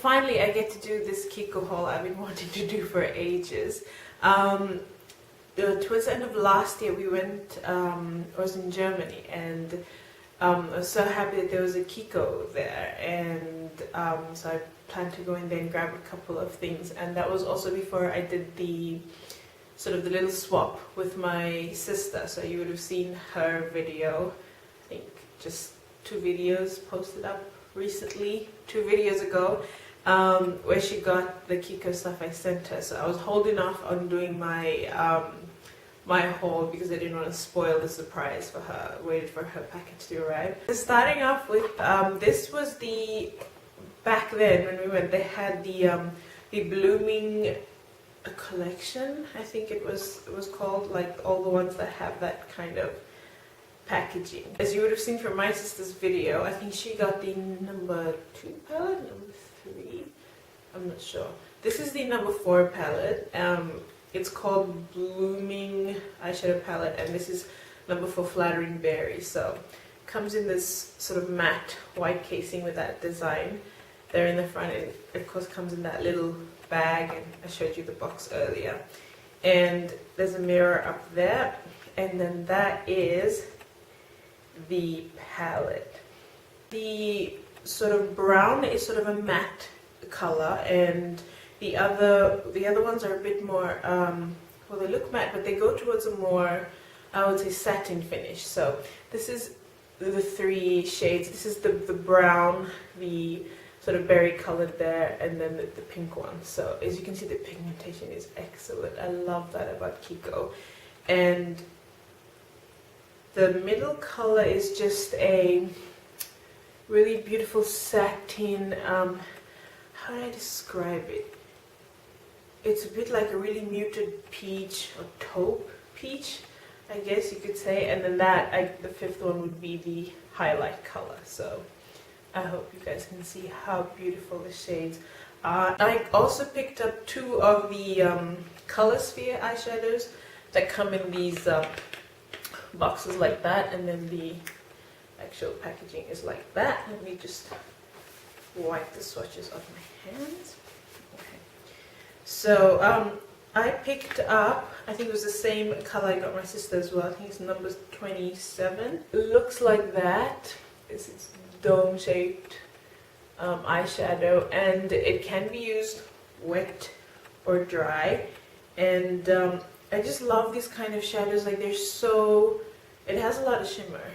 finally I get to do this Kiko haul I've been wanting to do for ages. Towards the end of last year we went, I was in Germany, and I was so happy that there was a Kiko there, and so I planned to go in there and grab a couple of things, and that was also before I did the sort of the little swap with my sister. So you would have seen her video, I think just 2 videos posted up recently, 2 videos ago, where she got the Kiko stuff I sent her. So I was holding off on doing my my haul because I didn't want to spoil the surprise for her. Waited for her package to arrive. Starting off with this was the, back then when we went, they had the blooming collection, I think it was called, like all the ones that have that kind of packaging. As you would have seen from my sister's video, I think she got the number 2 palette, number 3, I'm not sure. This is the number 4 palette. It's called Blooming Eyeshadow Palette, and this is number 4 Flattering Berry. So comes in this sort of matte white casing with that design there in the front, and of course comes in that little bag, and I showed you the box earlier. And there's a mirror up there, and then that is the palette. The sort of brown is sort of a matte color, and the other ones are a bit more, well, they look matte, but they go towards a more, I would say, satin finish. So this is the 3 shades. This is the brown, the sort of berry colored there, and then the pink one. So as you can see, the pigmentation is excellent. I love that about Kiko. And the middle color is just a really beautiful satin, how do I describe it? It's a bit like a really muted peach, or taupe peach, I guess you could say. And then that, the 5th one would be the highlight color. So I hope you guys can see how beautiful the shades are. I also picked up 2 of the Color Sphere eyeshadows that come in these boxes like that, and then the actual packaging is like that. Let me just wipe the swatches off my hands. Okay. So I picked up, I think it was the same color I got my sister as well. I think it's number 27. It looks like that. It's dome-shaped eyeshadow, and it can be used wet or dry. And I just love these kind of shadows. Like, they're so, it has a lot of shimmer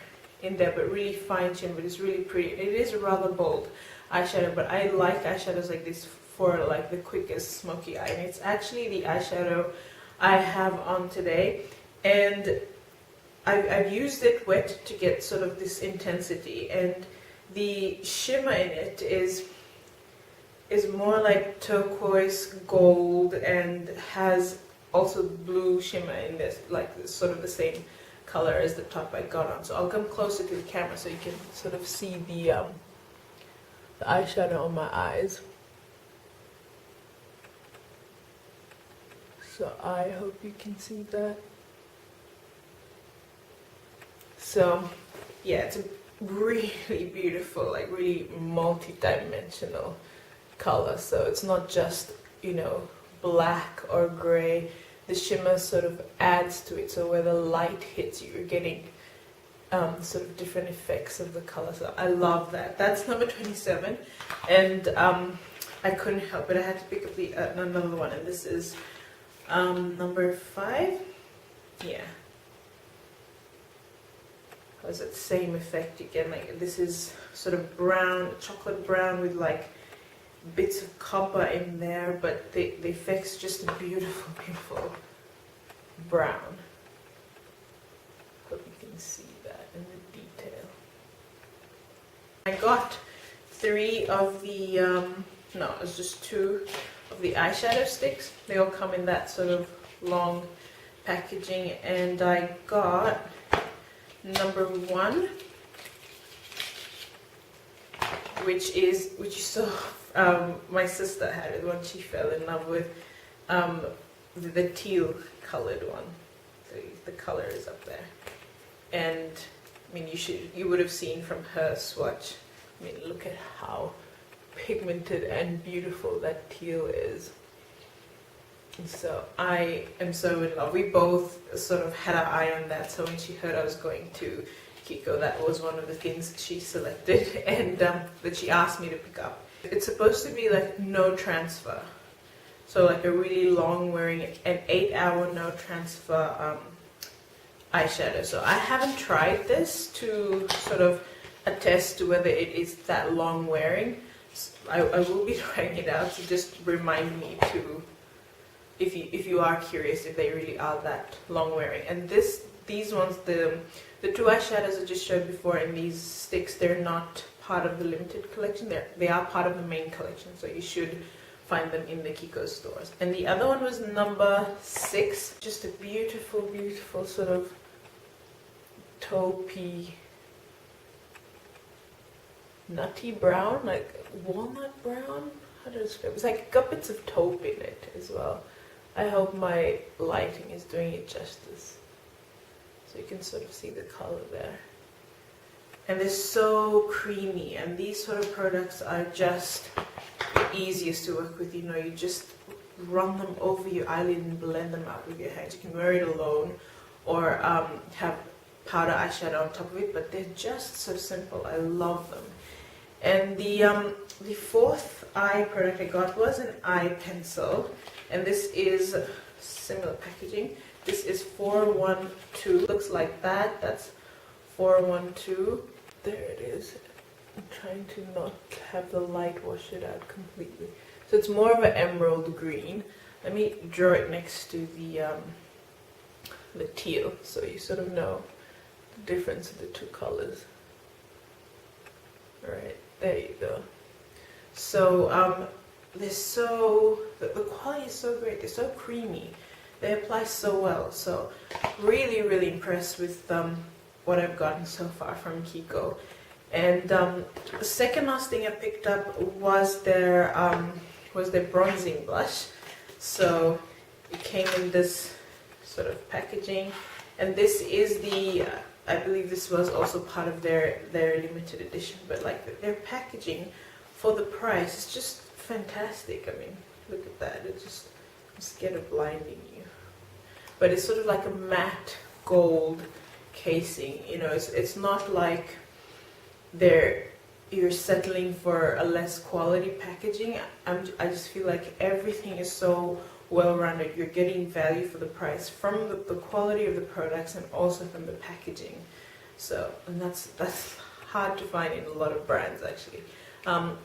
in there, but really fine shimmer. But it's really pretty. It is a rather bold eyeshadow, but I like eyeshadows like this for like the quickest smoky eye. And it's actually the eyeshadow I have on today, and I've used it wet to get sort of this intensity, and the shimmer in it is more like turquoise gold, and has also blue shimmer in this, like sort of the same color as the top I got on. So I'll come closer to the camera so you can sort of see the eyeshadow on my eyes. So I hope you can see that. So yeah, it's a really beautiful, like really multi-dimensional color. So it's not just, you know, black or gray. The shimmer sort of adds to it, so where the light hits you, you're getting sort of different effects of the color. So I love that. That's number 27, and I couldn't help it. I had to pick up the another one, and this is number 5. Yeah. Has that same effect again. Like, this is sort of brown, chocolate brown with like bits of copper in there, but the effect's just a beautiful, beautiful brown. Hope you can see that in the detail. I got 3 of the, no, it was just 2 of the eyeshadow sticks. They all come in that sort of long packaging, and I got number 1, which you saw my sister had it, the one she fell in love with, the teal colored one. So the color is up there, and I mean you would have seen from her swatch. I mean, look at how pigmented and beautiful that teal is. So I am so in love. We both sort of had our eye on that, so when she heard I was going to Kiko, that was one of the things she selected and that she asked me to pick up. It's supposed to be like no transfer, so like a really long wearing, an 8-hour no transfer eyeshadow. So I haven't tried this to sort of attest to whether it is that long wearing. I will be trying it out, so just remind me to, if you are curious, if they really are that long wearing. And these ones, the two eyeshadows I just showed before and these sticks, they're not part of the limited collection. They are part of the main collection, so you should find them in the Kiko stores. And the other one was number 6, just a beautiful, beautiful sort of taupey, nutty brown, like walnut brown. How to describe it? It's like got bits of taupe in it as well. I hope my lighting is doing it justice, so you can sort of see the color there. And they're so creamy, and these sort of products are just the easiest to work with. You know, you just run them over your eyelid and blend them out with your hands. You can wear it alone or have powder eyeshadow on top of it, but they're just so simple. I love them. And the fourth eye product I got was an eye pencil, and this is similar packaging. This is 412. Looks like that. That's 412. There it is. I'm trying to not have the light wash it out completely. So it's more of an emerald green. Let me draw it next to the teal, so you sort of know the difference of the two colors. Alright, there you go. So the quality is so great. They're so creamy. They apply so well. So really, really impressed with what I've gotten so far from Kiko. And the second last thing I picked up was their bronzing blush. So it came in this sort of packaging, and this is the I believe this was also part of their limited edition, but like their packaging for the price is just fantastic. I mean, look at that. It just, I'm scared of blinding you, but it's sort of like a matte gold casing. You know, it's not like you're settling for a less quality packaging. I just feel like everything is so well-rounded. You're getting value for the price from the quality of the products and also from the packaging. So, and that's hard to find in a lot of brands actually.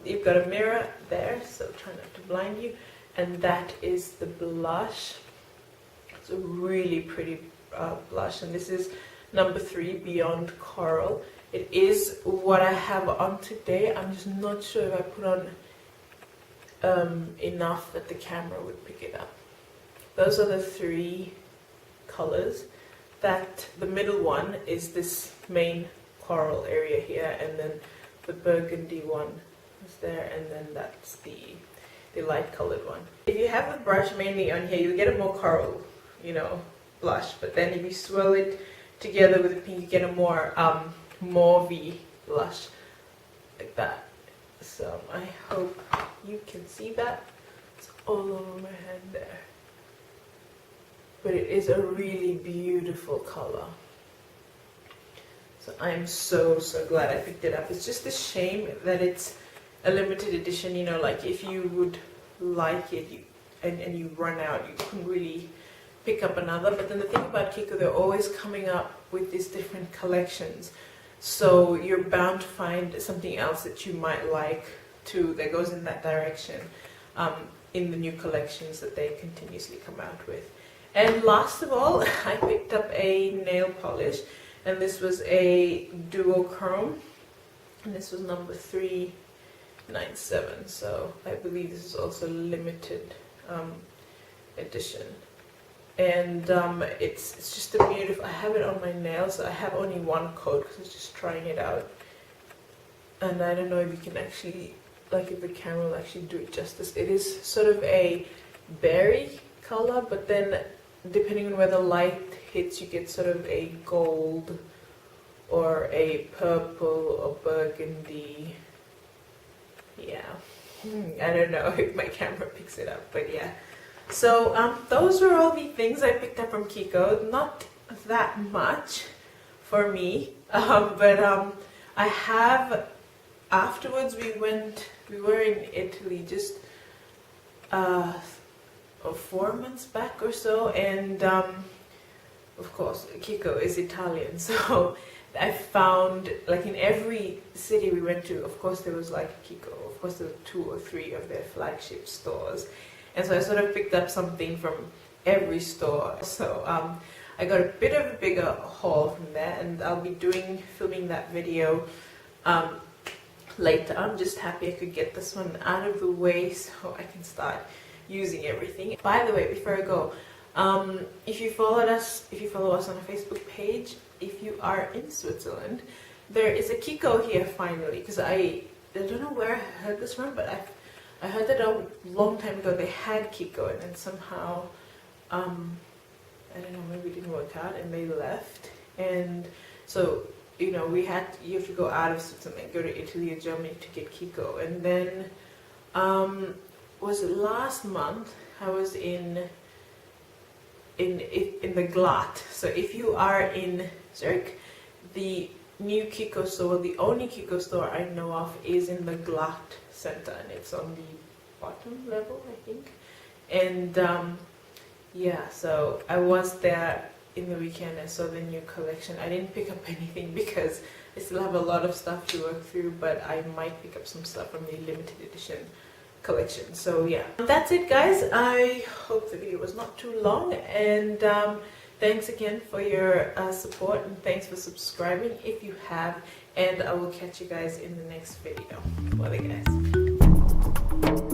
You've got a mirror there, so try not to blind you. And that is the blush. It's a really pretty blush, and this is number 3, Beyond Coral. It is what I have on today. I'm just not sure if I put on enough that the camera would pick it up. Those are the 3 colors. The middle one is this main coral area here, and then the burgundy one is there, and then that's the light colored one. If you have the brush mainly on here, you'll get a more coral, you know, blush, but then if you swirl it together with the pink, you get a more mauvey blush, like that. So I hope you can see that. It's all over my hand there. But it is a really beautiful color. So I'm so glad I picked it up. It's just a shame that it's a limited edition, you know, like if you would like it and you run out, you couldn't really pick up another. But then the thing about Kiko, they're always coming up with these different collections. So you're bound to find something else that you might like too that goes in that direction in the new collections that they continuously come out with. And last of all, I picked up a nail polish, and this was a duochrome, and this was number 397. So I believe this is also limited edition. And it's just a beautiful, I have it on my nails. I have only one coat because I was just trying it out, and I don't know if you can actually, like if the camera will actually do it justice. It is sort of a berry color, but then depending on where the light hits, you get sort of a gold or a purple or burgundy Yeah, I don't know if my camera picks it up, but yeah. So those were all the things I picked up from Kiko. Not that much for me, but I have, afterwards we were in Italy just 4 months back or so, and of course Kiko is Italian, so I found, like, in every city we went to, of course there was like Kiko, of course there were 2 or 3 of their flagship stores, and so I sort of picked up something from every store. So I got a bit of a bigger haul from there, and I'll be filming that video later. I'm just happy I could get this one out of the way so I can start using everything. By the way, before I go, if you follow us on a Facebook page, if you are in Switzerland, there is a Kiko here finally, because I don't know where I heard this from, but I heard that a long time ago they had Kiko, and then somehow I don't know, maybe it didn't work out and they left. And so, you know, you have to go out of Switzerland, go to Italy or Germany to get Kiko. And then was it last month I was in the Glatt. So if you are in Zurich, the new Kiko store, the only Kiko store I know of, is in the Glatt center, and it's on the bottom level, I think. And yeah, so I was there in the weekend. I saw the new collection. I didn't pick up anything because I still have a lot of stuff to work through, but I might pick up some stuff from the limited edition collection. So yeah, that's it guys. I hope the video was not too long, and thanks again for your support, and thanks for subscribing if you have, and I will catch you guys in the next video. Bye guys.